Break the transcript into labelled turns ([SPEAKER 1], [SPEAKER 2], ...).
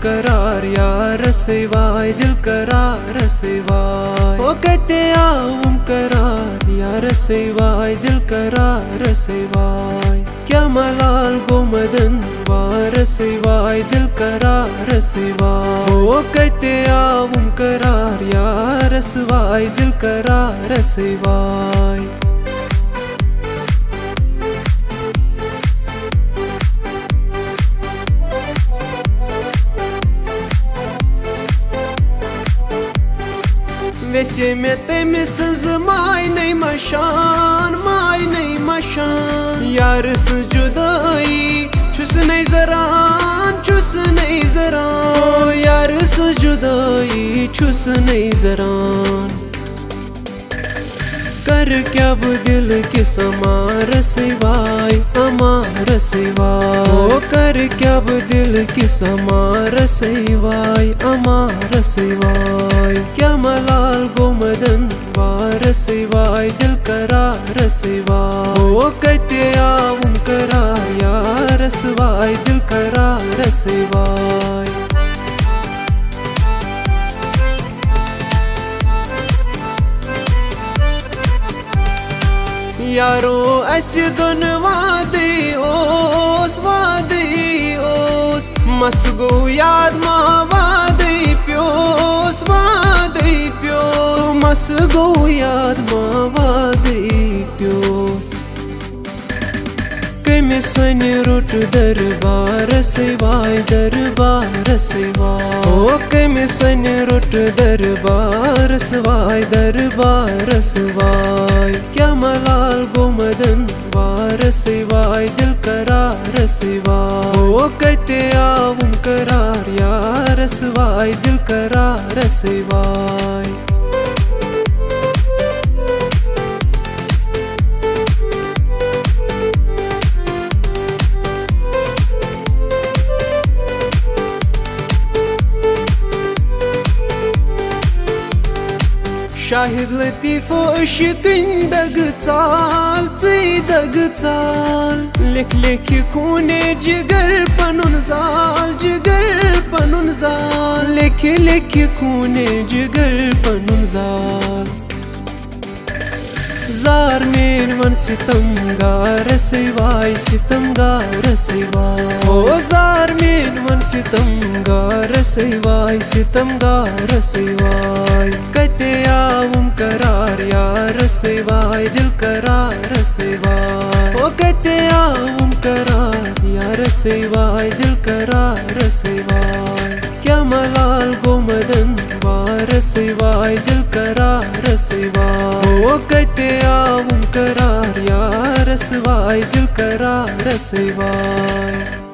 [SPEAKER 1] करार यार सेवाय दिल करार सेवाय ओ कहते आऊं करार यार सेवाय दिल करार सेवाय क्या मलाल गो मदन वार सेवाय दिल करार सेवाय ओ कहते आऊं करार यार सेवाय दिल करार सेवाय Vese metemi sınzı may ney maşan Yarısı cudayı çüs ney zaran Yarısı cudayı çüs ney zaran कर क्या वो दिल के समार सिवाय अमार सिवाय ओ कर क्या वो दिल की समार सिवाय अमार सिवाय क्या मलाल गो मदन वार सिवाय दिल करार सिवाय ओ कहते आऊं करार यार सिवाय दिल करार सिवाय यारो ऐसे दोन वादे ओस मस गो याद मा वादे प्योस मस गो याद मा वादे प्योस कमे सन रुट दरबार सिवाय ओ कमे सन रुट दरबार सिवाय क्या मलाल गो मदन वार सिवाय दिल करार सिवाय ओ कहते आऊं करार यार सिवाय दिल करार सिवाय शाहिद लतीफ इश्किन दग चाल लिख लिख खूने जिगर पनुन जाल लिख लिख खूने जिगर पनुन जाल जार मेन वन सितमगार सिवाय ओ जार मेन वन सितमगार सिवाय कहते आऊं करार यार सिवाय दिल करार सिवाय ओ कहते आऊं करार यार सिवाय दिल करार सिवाय क्या मलाल गो मदन वार सिवाय दिल करार सिवाय ओ कहते आऊं करार यार सिवाय दिल करार सिवाय।